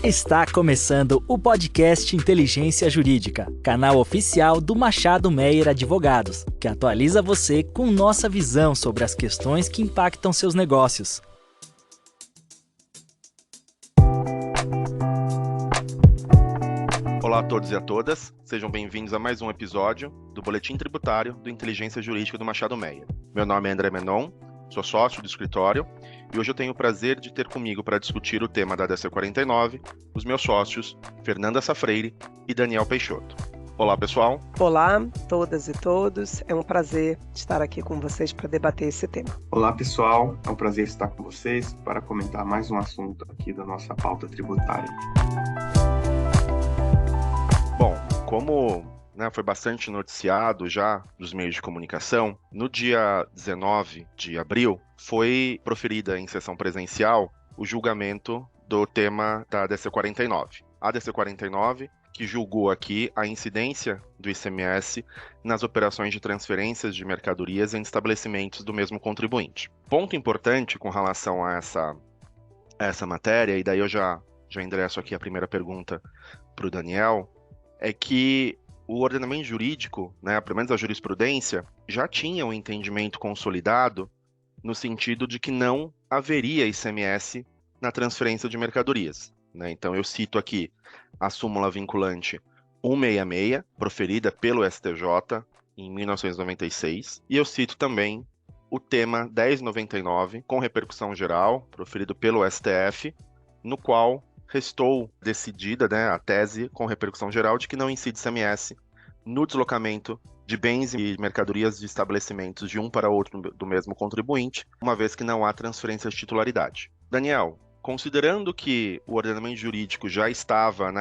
Está começando o podcast Inteligência Jurídica, canal oficial do Machado Meyer Advogados, que atualiza você com nossa visão sobre as questões que impactam seus negócios. Olá a todos e a todas, sejam bem-vindos a mais um episódio do Boletim Tributário do Inteligência Jurídica do Machado Meyer. Meu nome é André Menon, sou sócio do escritório e hoje eu tenho o prazer de ter comigo para discutir o tema da DC 49 os meus sócios Fernanda Safreire e Daniel Peixoto. Olá, pessoal. Olá, todas e todos. É um prazer estar aqui com vocês para debater esse tema. Olá, pessoal. É um prazer estar com vocês para comentar mais um assunto aqui da nossa pauta tributária. Bom, como foi bastante noticiado já nos meios de comunicação, no dia 19 de abril foi proferida em sessão presencial o julgamento do tema da DC 49. A DC 49 que julgou aqui a incidência do ICMS nas operações de transferências de mercadorias em estabelecimentos do mesmo contribuinte. Ponto importante com relação a essa matéria, e daí eu já endereço aqui a primeira pergunta para o Daniel, é que o ordenamento jurídico, pelo menos a jurisprudência, já tinha um entendimento consolidado no sentido de que não haveria ICMS na transferência de mercadorias. Então eu cito aqui a súmula vinculante 166, proferida pelo STJ em 1996, e eu cito também o tema 1099, com repercussão geral, proferido pelo STF, no qual restou decidida a tese com repercussão geral de que não incide ICMS no deslocamento de bens e mercadorias de estabelecimentos de um para outro do mesmo contribuinte, uma vez que não há transferência de titularidade. Daniel, considerando que o ordenamento jurídico já estava,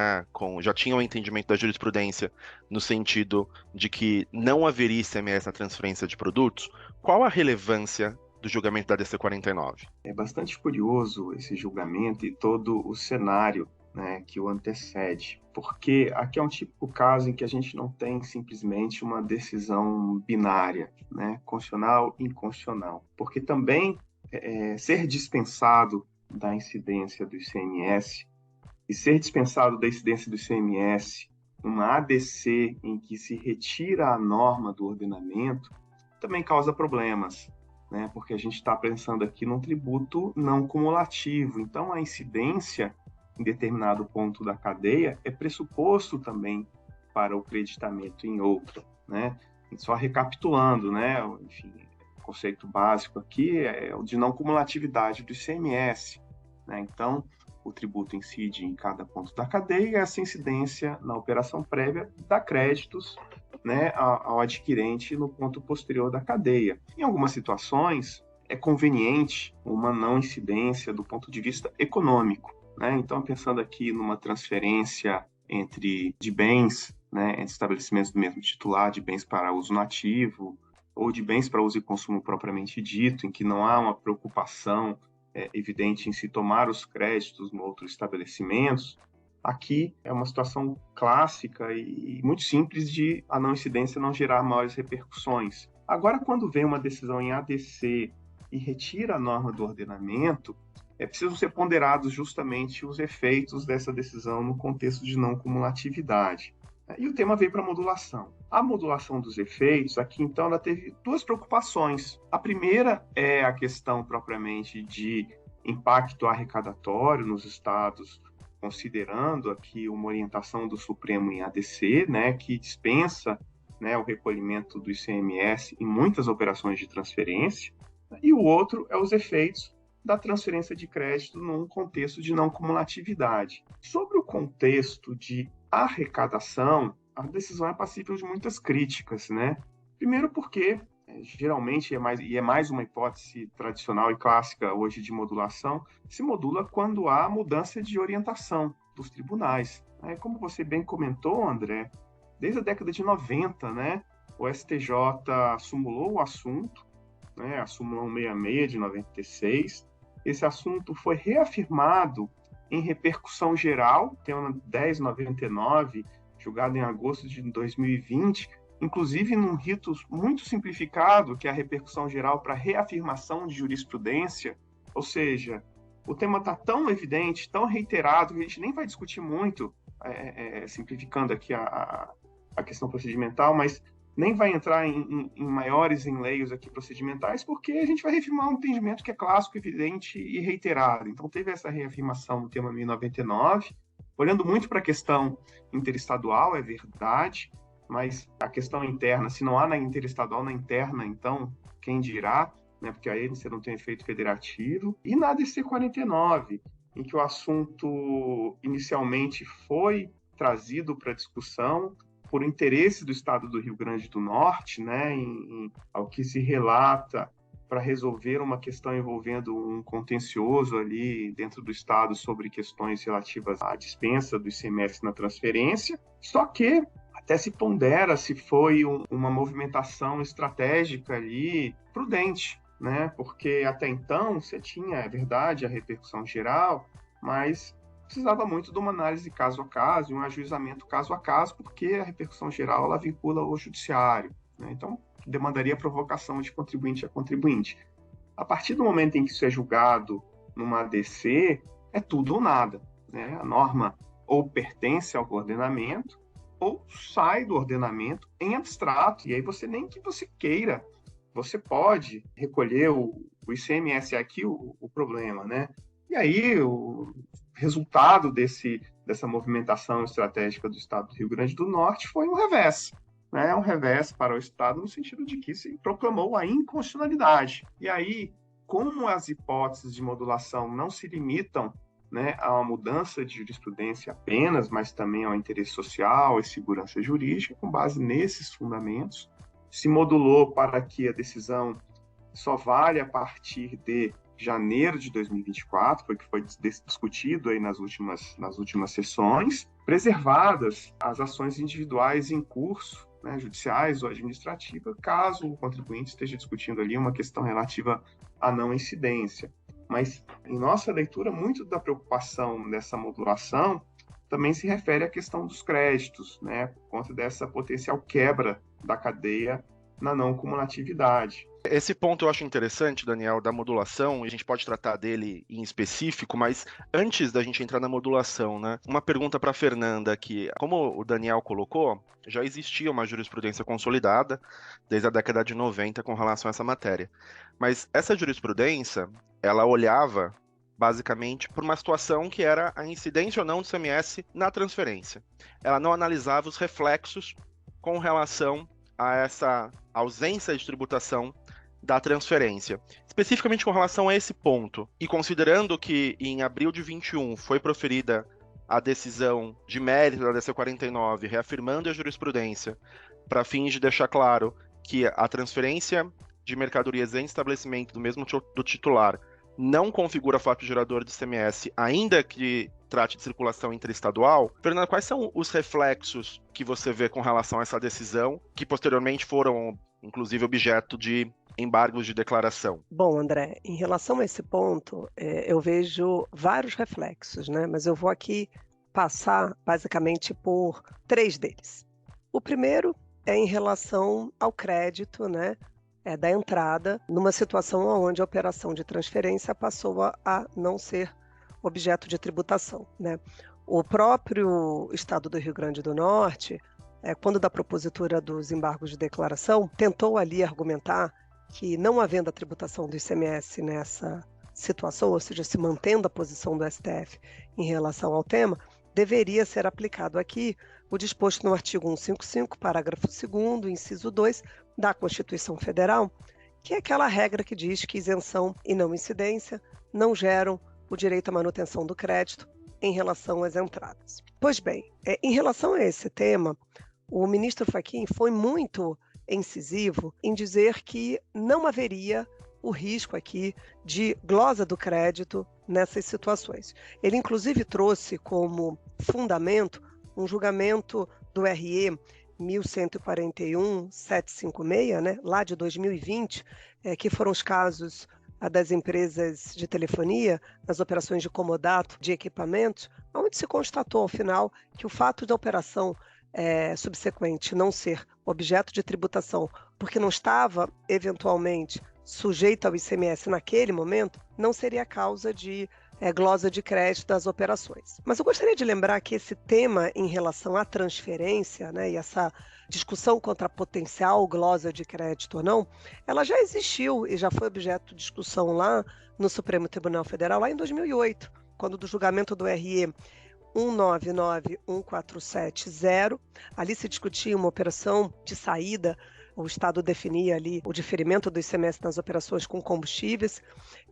já tinha o entendimento da jurisprudência no sentido de que não haveria ICMS na transferência de produtos, qual a relevância do julgamento da DC 49? É bastante curioso esse julgamento e todo o cenário que o antecede, porque aqui é um típico caso em que a gente não tem simplesmente uma decisão binária, constitucional e inconstitucional, porque também ser dispensado da incidência do ICMS e ser dispensado da incidência do ICMS uma ADC em que se retira a norma do ordenamento também causa problemas, porque a gente está pensando aqui num tributo não cumulativo. Então, a incidência em determinado ponto da cadeia é pressuposto também para o creditamento em outro. Só recapitulando, enfim, o conceito básico aqui é o de não cumulatividade do ICMS. Então, o tributo incide em cada ponto da cadeia e essa incidência na operação prévia dá créditos ao adquirente no ponto posterior da cadeia. Em algumas situações, é conveniente uma não incidência do ponto de vista econômico. Então, pensando aqui numa transferência de bens, entre estabelecimentos do mesmo titular, de bens para uso nativo ou de bens para uso e consumo propriamente dito, em que não há uma preocupação evidente em se tomar os créditos no outro estabelecimento, aqui é uma situação clássica e muito simples de a não incidência não gerar maiores repercussões. Agora, quando vem uma decisão em ADC e retira a norma do ordenamento, é preciso ser ponderados justamente os efeitos dessa decisão no contexto de não cumulatividade. E o tema veio para a modulação. A modulação dos efeitos, aqui então, ela teve duas preocupações. A primeira é a questão propriamente de impacto arrecadatório nos estados, considerando aqui uma orientação do Supremo em ADC, que dispensa o recolhimento do ICMS em muitas operações de transferência. E o outro é os efeitos da transferência de crédito num contexto de não cumulatividade. Sobre o contexto de arrecadação, a decisão é passível de muitas críticas, Primeiro porque, geralmente, é mais uma hipótese tradicional e clássica hoje de modulação, se modula quando há mudança de orientação dos tribunais. Como você bem comentou, André, desde a década de 90, o STJ sumulou o assunto, a súmula 166 de 96, esse assunto foi reafirmado em repercussão geral, tem uma 1099, julgado em agosto de 2020, inclusive num rito muito simplificado, que é a repercussão geral para reafirmação de jurisprudência, ou seja, o tema está tão evidente, tão reiterado, que a gente nem vai discutir muito, simplificando aqui a questão procedimental, mas nem vai entrar em maiores enleios aqui procedimentais, porque a gente vai reafirmar um entendimento que é clássico, evidente e reiterado. Então, teve essa reafirmação no tema 1099, olhando muito para a questão interestadual, é verdade, mas a questão interna, se não há na interestadual, na interna, então, quem dirá, né, porque aí você não tem efeito federativo, e na DC 49, em que o assunto inicialmente foi trazido para discussão por interesse do Estado do Rio Grande do Norte, né, ao que se relata, para resolver uma questão envolvendo um contencioso ali dentro do Estado sobre questões relativas à dispensa do ICMS na transferência, só que até se pondera se foi uma movimentação estratégica ali prudente, né? Porque até então você tinha, é verdade, a repercussão geral, mas precisava muito de uma análise caso a caso, e um ajuizamento caso a caso, porque a repercussão geral ela vincula o judiciário, né? Então, demandaria provocação de contribuinte a contribuinte. A partir do momento em que isso é julgado numa ADC, é tudo ou nada, né? A norma ou pertence ao ordenamento, ou sai do ordenamento em abstrato, e aí você nem que você queira, você pode recolher o ICMS, é aqui o problema, né? E aí o resultado dessa movimentação estratégica do Estado do Rio Grande do Norte foi um revés, né? Um revés para o Estado no sentido de que se proclamou a inconstitucionalidade. E aí, como as hipóteses de modulação não se limitam, né, a uma mudança de jurisprudência apenas, mas também ao interesse social e segurança jurídica, com base nesses fundamentos, se modulou para que a decisão só vale a partir de janeiro de 2024, foi o que foi discutido aí nas últimas sessões, preservadas as ações individuais em curso, né, judiciais ou administrativas, caso o contribuinte esteja discutindo ali uma questão relativa à não incidência. Mas, em nossa leitura, muito da preocupação dessa modulação também se refere à questão dos créditos, né, por conta dessa potencial quebra da cadeia na não cumulatividade. Esse ponto eu acho interessante, Daniel, da modulação, e a gente pode tratar dele em específico, mas antes da gente entrar na modulação, né, uma pergunta para a Fernanda aqui. Como o Daniel colocou, já existia uma jurisprudência consolidada desde a década de 90 com relação a essa matéria. Mas essa jurisprudência, ela olhava basicamente por uma situação que era a incidência ou não do ICMS na transferência. Ela não analisava os reflexos com relação a essa ausência de tributação da transferência. Especificamente com relação a esse ponto, e considerando que em abril de 21 foi proferida a decisão de mérito da DC 49, reafirmando a jurisprudência, para fins de deixar claro que a transferência de mercadorias em estabelecimento do mesmo do titular não configura fato gerador de ICMS, ainda que trate de circulação interestadual. Fernanda, quais são os reflexos que você vê com relação a essa decisão, que posteriormente foram, inclusive, objeto de embargos de declaração? Bom, André, em relação a esse ponto, eu vejo vários reflexos, né? Mas eu vou aqui passar basicamente por 3 deles. O primeiro é em relação ao crédito, né? Da entrada, numa situação onde a operação de transferência passou a não ser objeto de tributação, né? O próprio Estado do Rio Grande do Norte, quando da propositura dos embargos de declaração, tentou ali argumentar que, não havendo a tributação do ICMS nessa situação, ou seja, se mantendo a posição do STF em relação ao tema, deveria ser aplicado aqui o disposto no artigo 155, parágrafo 2º, inciso 2, da Constituição Federal, que é aquela regra que diz que isenção e não incidência não geram o direito à manutenção do crédito em relação às entradas. Pois bem, em relação a esse tema, o ministro Fachin foi muito incisivo em dizer que não haveria o risco aqui de glosa do crédito nessas situações. Ele, inclusive, trouxe como fundamento um julgamento do RE 1141-756, né, lá de 2020, que foram os casos das empresas de telefonia, nas operações de comodato de equipamentos, onde se constatou, ao final, que o fato da operação subsequente não ser objeto de tributação, porque não estava, eventualmente, sujeita ao ICMS naquele momento, não seria causa de glosa de crédito das operações. Mas eu gostaria de lembrar que esse tema em relação à transferência, né, e essa discussão contra a potencial glosa de crédito ou não, ela já existiu e já foi objeto de discussão lá no Supremo Tribunal Federal, lá em 2008, quando do julgamento do RE 1991470, ali se discutia uma operação de saída, o Estado definia ali o diferimento do ICMS nas operações com combustíveis,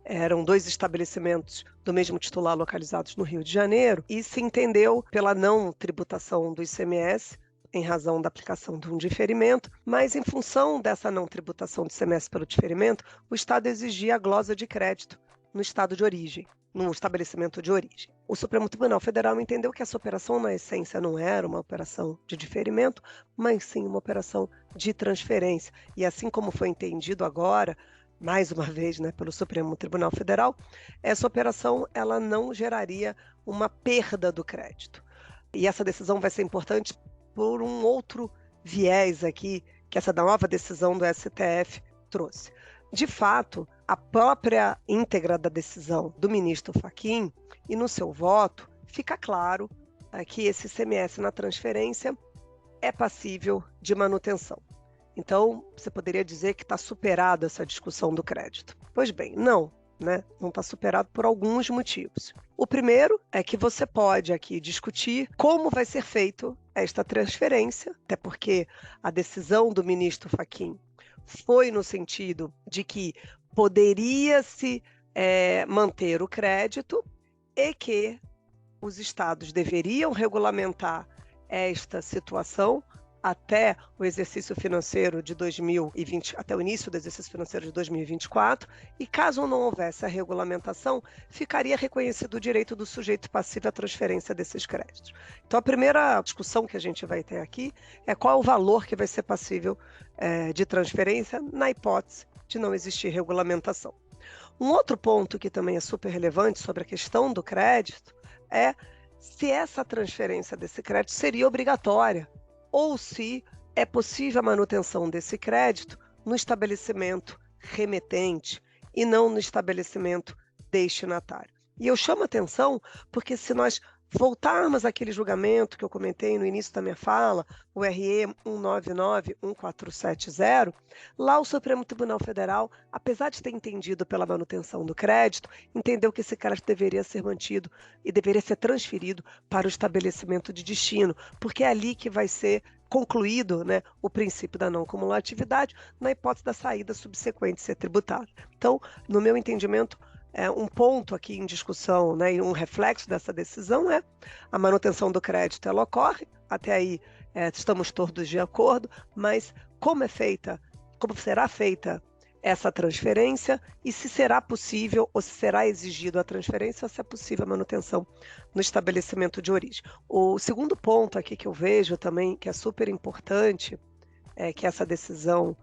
eram 2 estabelecimentos do mesmo titular localizados no Rio de Janeiro, e se entendeu pela não tributação do ICMS, em razão da aplicação de um diferimento, mas em função dessa não tributação do ICMS pelo diferimento, o Estado exigia a glosa de crédito no estado de origem, no estabelecimento de origem. O Supremo Tribunal Federal entendeu que essa operação, na essência, não era uma operação de diferimento, mas sim uma operação de transferência. E assim como foi entendido agora, mais uma vez, né, pelo Supremo Tribunal Federal, essa operação ela não geraria uma perda do crédito. E essa decisão vai ser importante por um outro viés aqui, que essa nova decisão do STF trouxe. De fato, a própria íntegra da decisão do ministro Fachin e no seu voto, fica claro que esse ICMS na transferência é passível de manutenção. Então, você poderia dizer que está superada essa discussão do crédito. Pois bem, não, né? Não está superado por alguns motivos. O primeiro é que você pode aqui discutir como vai ser feito esta transferência, até porque a decisão do ministro Fachin foi no sentido de que poderia-se manter o crédito e que os estados deveriam regulamentar esta situação até o exercício financeiro de 2020, até o início do exercício financeiro de 2024, e caso não houvesse a regulamentação, ficaria reconhecido o direito do sujeito passivo à transferência desses créditos. Então, a primeira discussão que a gente vai ter aqui é qual é o valor que vai ser passível de transferência na hipótese de não existir regulamentação. Um outro ponto que também é super relevante sobre a questão do crédito é se essa transferência desse crédito seria obrigatória, ou se é possível a manutenção desse crédito no estabelecimento remetente e não no estabelecimento destinatário. E eu chamo a atenção porque se nós voltarmos àquele julgamento que eu comentei no início da minha fala, o RE 1991470, lá o Supremo Tribunal Federal, apesar de ter entendido pela manutenção do crédito, entendeu que esse crédito deveria ser mantido e deveria ser transferido para o estabelecimento de destino, porque é ali que vai ser concluído, né, o princípio da não cumulatividade na hipótese da saída subsequente ser tributável. Então, no meu entendimento, um ponto aqui em discussão, né, e um reflexo dessa decisão é a manutenção do crédito, ela ocorre, até aí estamos todos de acordo, mas como será feita essa transferência e se será possível ou se será exigido a transferência ou se é possível a manutenção no estabelecimento de origem. O segundo ponto aqui que eu vejo também, que é super importante, que essa decisão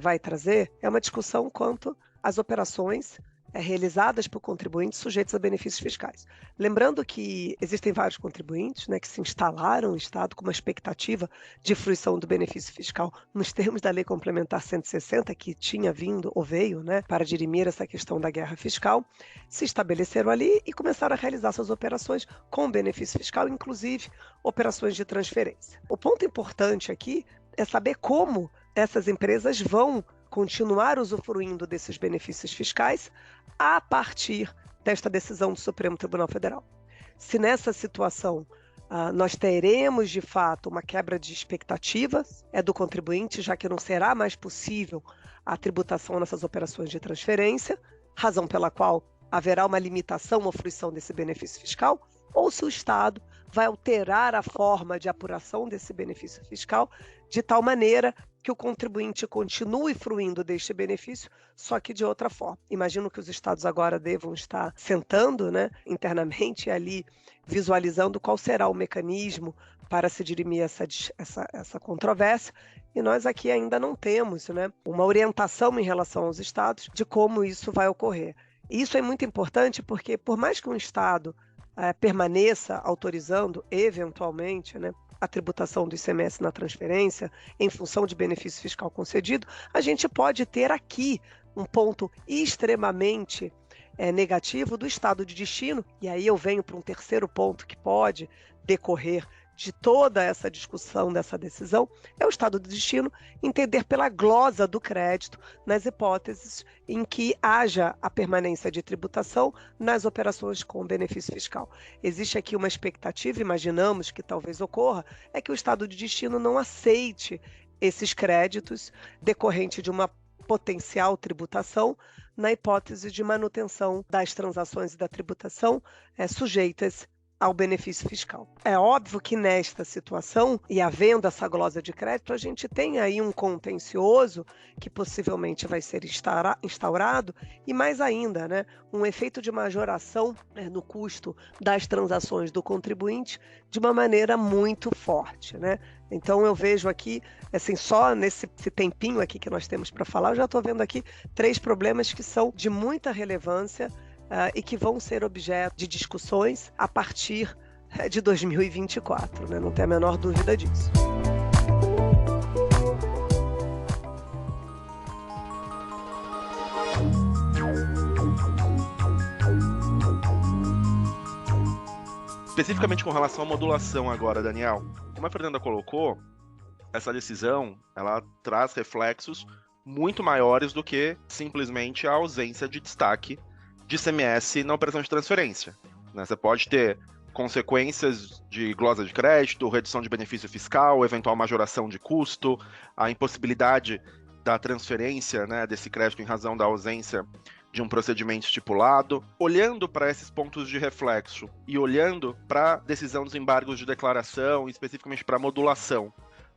vai trazer, é uma discussão quanto às operações realizadas por contribuintes sujeitos a benefícios fiscais. Lembrando que existem vários contribuintes, né, que se instalaram no Estado com uma expectativa de fruição do benefício fiscal nos termos da Lei Complementar 160, que tinha vindo ou veio, né, para dirimir essa questão da guerra fiscal, se estabeleceram ali e começaram a realizar suas operações com benefício fiscal, inclusive operações de transferência. O ponto importante aqui é saber como essas empresas vão continuar usufruindo desses benefícios fiscais a partir desta decisão do Supremo Tribunal Federal. Se nessa situação nós teremos, de fato, uma quebra de expectativas do contribuinte, já que não será mais possível a tributação nessas operações de transferência, razão pela qual haverá uma limitação ou fruição desse benefício fiscal, ou se o Estado vai alterar a forma de apuração desse benefício fiscal de tal maneira que o contribuinte continue fruindo deste benefício, só que de outra forma. Imagino que os estados agora devam estar sentando, né, internamente ali, visualizando qual será o mecanismo para se dirimir essa controvérsia, e nós aqui ainda não temos, né, uma orientação em relação aos estados de como isso vai ocorrer. E isso é muito importante porque, por mais que um estado permaneça autorizando, eventualmente, né, a tributação do ICMS na transferência em função de benefício fiscal concedido, a gente pode ter aqui um ponto extremamente negativo do estado de destino, e aí eu venho para um terceiro ponto que pode decorrer de toda essa discussão dessa decisão, é o estado de destino entender pela glosa do crédito nas hipóteses em que haja a permanência de tributação nas operações com benefício fiscal. Existe aqui uma expectativa, imaginamos que talvez ocorra, é que o estado de destino não aceite esses créditos decorrente de uma potencial tributação na hipótese de manutenção das transações e da tributação sujeitas ao benefício fiscal. É óbvio que nesta situação, e havendo essa glosa de crédito, a gente tem aí um contencioso que possivelmente vai ser instaurado, e mais ainda, né, um efeito de majoração no custo das transações do contribuinte de uma maneira muito forte, né? Então eu vejo aqui, assim, só nesse tempinho aqui que nós temos para falar, eu já estou vendo aqui 3 problemas que são de muita relevância e que vão ser objeto de discussões a partir de 2024, né? Não tem a menor dúvida disso. Especificamente com relação à modulação agora, Daniel, como a Fernanda colocou, essa decisão ela traz reflexos muito maiores do que simplesmente a ausência de destaque de ICMS na operação de transferência, né? Você pode ter consequências de glosa de crédito, redução de benefício fiscal, eventual majoração de custo, a impossibilidade da transferência, né, desse crédito em razão da ausência de um procedimento estipulado. Olhando para esses pontos de reflexo e olhando para a decisão dos embargos de declaração, especificamente para a modulação,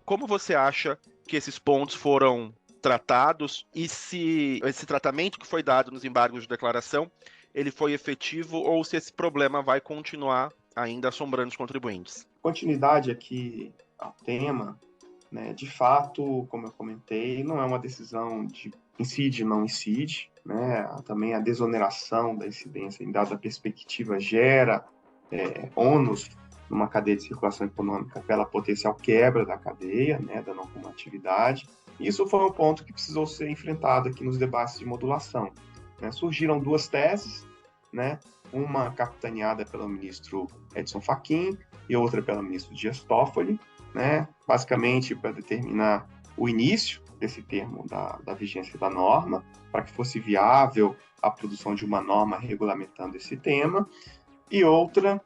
como você acha que esses pontos foram tratados e se esse tratamento que foi dado nos embargos de declaração ele foi efetivo ou se esse problema vai continuar ainda assombrando os contribuintes? Continuidade aqui ao tema, né, de fato, como eu comentei, não é uma decisão de incide ou não incide, né, também a desoneração da incidência em dada perspectiva gera ônus numa cadeia de circulação econômica pela potencial quebra da cadeia, né, da não cumulatividade. Isso foi um ponto que precisou ser enfrentado aqui nos debates de modulação, né? Surgiram 2 teses, né? Uma capitaneada pelo ministro Edson Fachin e outra pelo ministro Dias Toffoli, né? Basicamente para determinar o início desse termo da vigência da norma, para que fosse viável a produção de uma norma regulamentando esse tema, e outra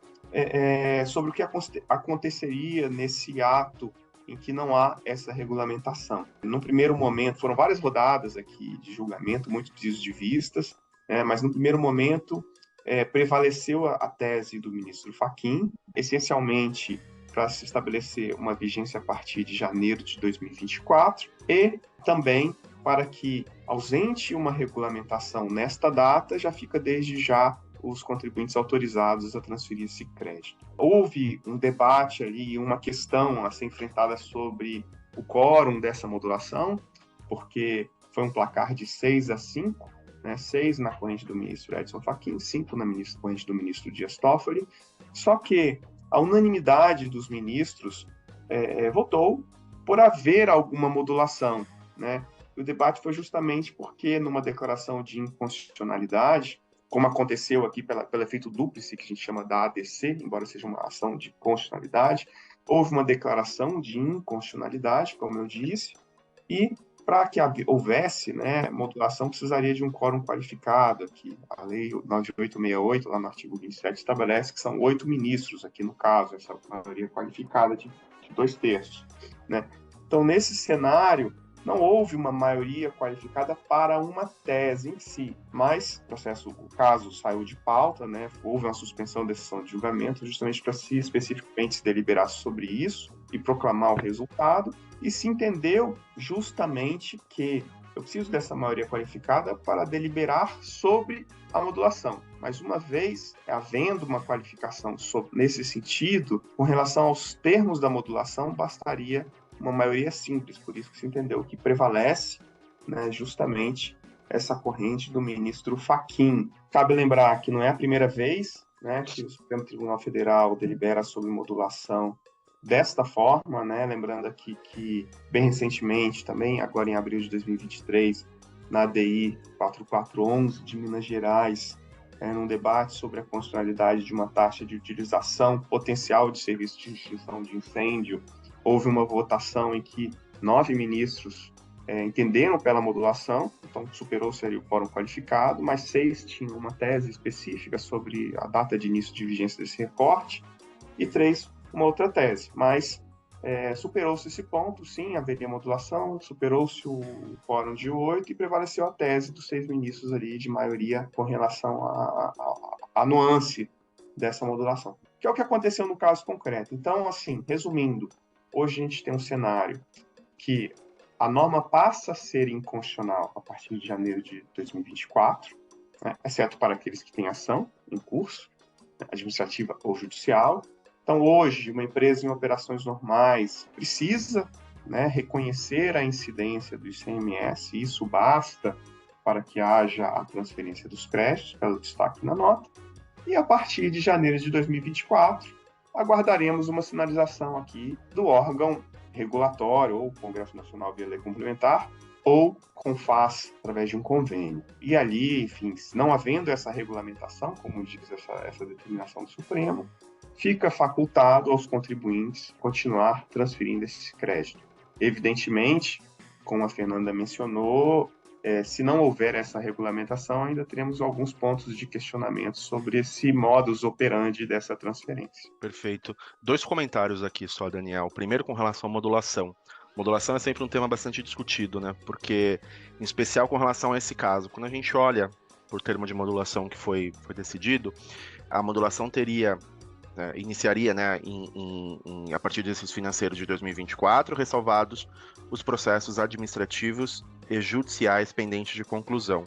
sobre o que aconteceria nesse ato em que não há essa regulamentação. No primeiro momento, foram várias rodadas aqui de julgamento, muitos pedidos de vistas, mas no primeiro momento prevaleceu a tese do ministro Fachin, essencialmente para se estabelecer uma vigência a partir de janeiro de 2024 e também para que, ausente uma regulamentação nesta data, já fica desde já os contribuintes autorizados a transferir esse crédito. Houve um debate ali, uma questão a ser enfrentada sobre o quórum dessa modulação, porque foi um placar de 6-5, né? 6 na corrente do ministro Edson Fachin, 5 na corrente do ministro Dias Toffoli, só que a unanimidade dos ministros votou por haver alguma modulação, né? O debate foi justamente porque, numa declaração de inconstitucionalidade, como aconteceu aqui pelo efeito dúplice, que a gente chama da ADC, embora seja uma ação de constitucionalidade, houve uma declaração de inconstitucionalidade, como eu disse, e para que houvesse, né, modulação, precisaria de um quórum qualificado. Aqui, a lei 9868, lá no artigo 27, estabelece que são 8 ministros, aqui no caso, essa maioria qualificada de 2/3. Né? Então, nesse cenário, não houve uma maioria qualificada para uma tese em si, mas o caso saiu de pauta, né? Houve uma suspensão da decisão de julgamento, justamente para se especificamente se deliberar sobre isso e proclamar o resultado, e se entendeu justamente que eu preciso dessa maioria qualificada para deliberar sobre a modulação. Mas uma vez havendo uma qualificação nesse sentido, com relação aos termos da modulação, bastaria uma maioria simples, por isso que se entendeu que prevalece, né, justamente essa corrente do ministro Fachin. Cabe lembrar que não é a primeira vez, né, que o Supremo Tribunal Federal delibera sobre modulação desta forma, né, lembrando aqui que bem recentemente também, agora em abril de 2023, na ADI 4411 de Minas Gerais, num debate sobre a constitucionalidade de uma taxa de utilização potencial de serviço de extinção de incêndio, houve uma votação em que 9 ministros entenderam pela modulação, então superou-se o quórum qualificado, mas 6 tinham uma tese específica sobre a data de início de vigência desse recorte, e 3 uma outra tese, mas superou-se esse ponto, sim, haveria modulação, superou-se o quórum de 8 e prevaleceu a tese dos 6 ministros ali de maioria com relação à nuance dessa modulação, que é o que aconteceu no caso concreto. Então, assim, resumindo, hoje a gente tem um cenário que a norma passa a ser inconstitucional a partir de janeiro de 2024, né, exceto para aqueles que têm ação em curso, administrativa ou judicial. Então, hoje, uma empresa em operações normais precisa, né, reconhecer a incidência do ICMS, e isso basta para que haja a transferência dos créditos, pelo destaque na nota, e a partir de janeiro de 2024, aguardaremos uma sinalização aqui do órgão regulatório, ou Congresso Nacional via lei complementar, ou CONFAZ, através de um convênio. E ali, enfim, não havendo essa regulamentação, como diz essa determinação do Supremo, fica facultado aos contribuintes continuar transferindo esse crédito. Evidentemente, como a Fernanda mencionou, se não houver essa regulamentação, ainda teremos alguns pontos de questionamento sobre esse modus operandi dessa transferência. Perfeito. 2 comentários aqui só, Daniel. Primeiro, com relação à modulação. Modulação é sempre um tema bastante discutido, né? Porque, em especial com relação a esse caso, quando a gente olha por termo de modulação que foi decidido, a modulação iniciaria, né, a partir do exercício financeiro de 2024, ressalvados os processos administrativos e judiciais pendentes de conclusão.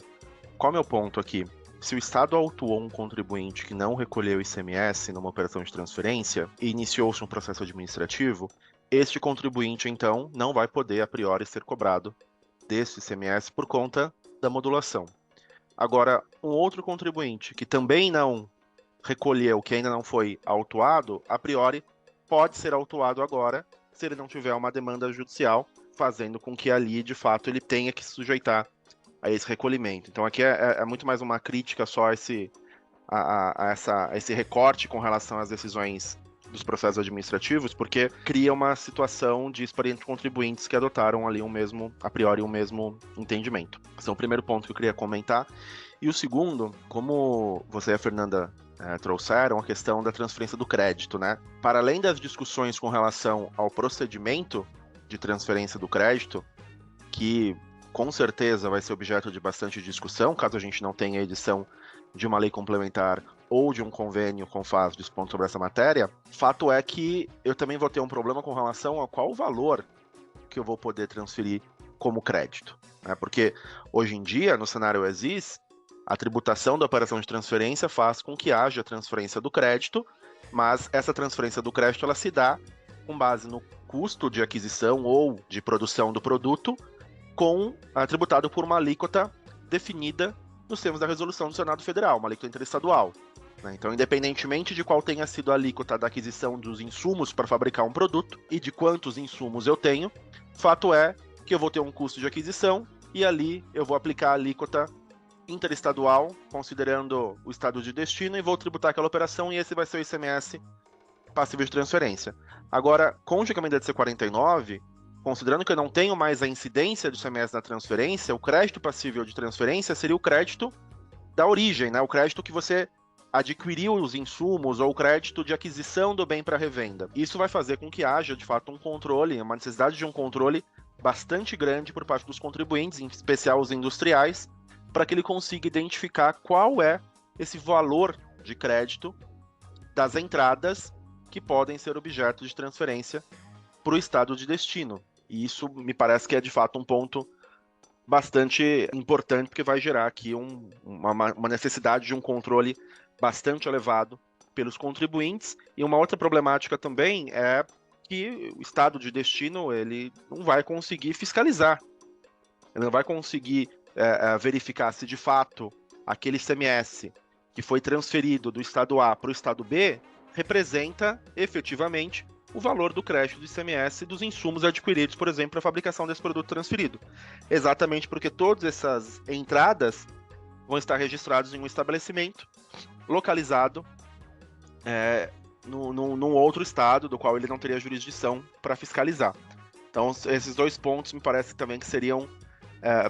Qual é o meu ponto aqui? Se o Estado autuou um contribuinte que não recolheu ICMS numa operação de transferência e iniciou-se um processo administrativo, este contribuinte, então, não vai poder, a priori, ser cobrado desse ICMS por conta da modulação. Agora, um outro contribuinte que também não recolheu, que ainda não foi autuado, a priori, pode ser autuado agora, se ele não tiver uma demanda judicial, fazendo com que ali, de fato, ele tenha que se sujeitar a esse recolhimento. Então, aqui é muito mais uma crítica só a esse recorte com relação às decisões dos processos administrativos, porque cria uma situação de experientes contribuintes que adotaram ali a priori um mesmo entendimento. Esse é o primeiro ponto que eu queria comentar. E o segundo, como você e a Fernanda trouxeram, a questão da transferência do crédito, né? Para além das discussões com relação ao procedimento de transferência do crédito, que com certeza vai ser objeto de bastante discussão, caso a gente não tenha edição de uma lei complementar ou de um convênio CONFAZ dispondo sobre essa matéria, fato é que eu também vou ter um problema com relação a qual o valor que eu vou poder transferir como crédito, né? Porque hoje em dia, no cenário ESIS, a tributação da operação de transferência faz com que haja transferência do crédito, mas essa transferência do crédito ela se dá com base no custo de aquisição ou de produção do produto, tributado por uma alíquota definida nos termos da resolução do Senado Federal, uma alíquota interestadual. Então, independentemente de qual tenha sido a alíquota da aquisição dos insumos para fabricar um produto e de quantos insumos eu tenho, fato é que eu vou ter um custo de aquisição e ali eu vou aplicar a alíquota interestadual, considerando o estado de destino, e vou tributar aquela operação, e esse vai ser o ICMS passível de transferência. Agora, com o julgamento da DC 49, considerando que eu não tenho mais a incidência do ICMS na transferência, o crédito passível de transferência seria o crédito da origem, né? O crédito que você adquiriu os insumos ou o crédito de aquisição do bem para revenda. Isso vai fazer com que haja, de fato, um controle, uma necessidade de um controle bastante grande por parte dos contribuintes, em especial os industriais, para que ele consiga identificar qual é esse valor de crédito das entradas que podem ser objeto de transferência para o estado de destino. E isso me parece que é, de fato, um ponto bastante importante, porque vai gerar aqui uma necessidade de um controle bastante elevado pelos contribuintes. E uma outra problemática também é que o estado de destino ele não vai conseguir fiscalizar, ele não vai conseguir verificar se de fato aquele ICMS que foi transferido do estado A para o estado B representa efetivamente o valor do crédito do ICMS dos insumos adquiridos, por exemplo, para a fabricação desse produto transferido. Exatamente porque todas essas entradas vão estar registradas em um estabelecimento localizado num outro estado do qual ele não teria jurisdição para fiscalizar. Então, esses dois pontos me parece também que seriam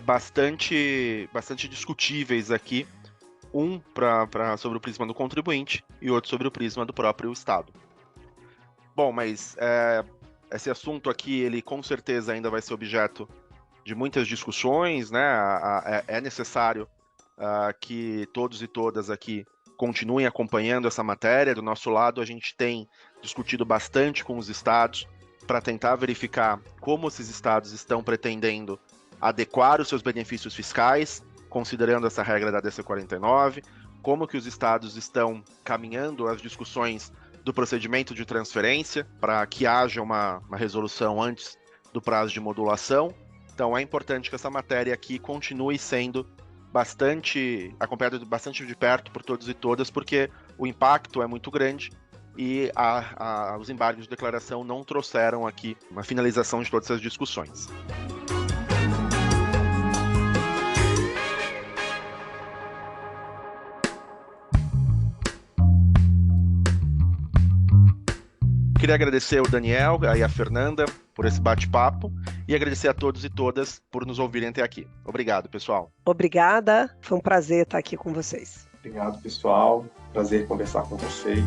bastante discutíveis aqui, um sobre o prisma do contribuinte e outro sobre o prisma do próprio Estado. Bom, mas esse assunto aqui, ele com certeza ainda vai ser objeto de muitas discussões, né? É necessário que todos e todas aqui continuem acompanhando essa matéria. Do nosso lado, a gente tem discutido bastante com os estados para tentar verificar como esses estados estão pretendendo adequar os seus benefícios fiscais, considerando essa regra da DC 49, como que os estados estão caminhando as discussões do procedimento de transferência para que haja uma resolução antes do prazo de modulação. Então é importante que essa matéria aqui continue sendo acompanhada bastante de perto por todos e todas, porque o impacto é muito grande e os embargos de declaração não trouxeram aqui uma finalização de todas essas discussões. Queria agradecer o Daniel e a Fernanda por esse bate-papo e agradecer a todos e todas por nos ouvirem até aqui. Obrigado, pessoal. Obrigada, foi um prazer estar aqui com vocês. Obrigado, pessoal. Prazer conversar com vocês.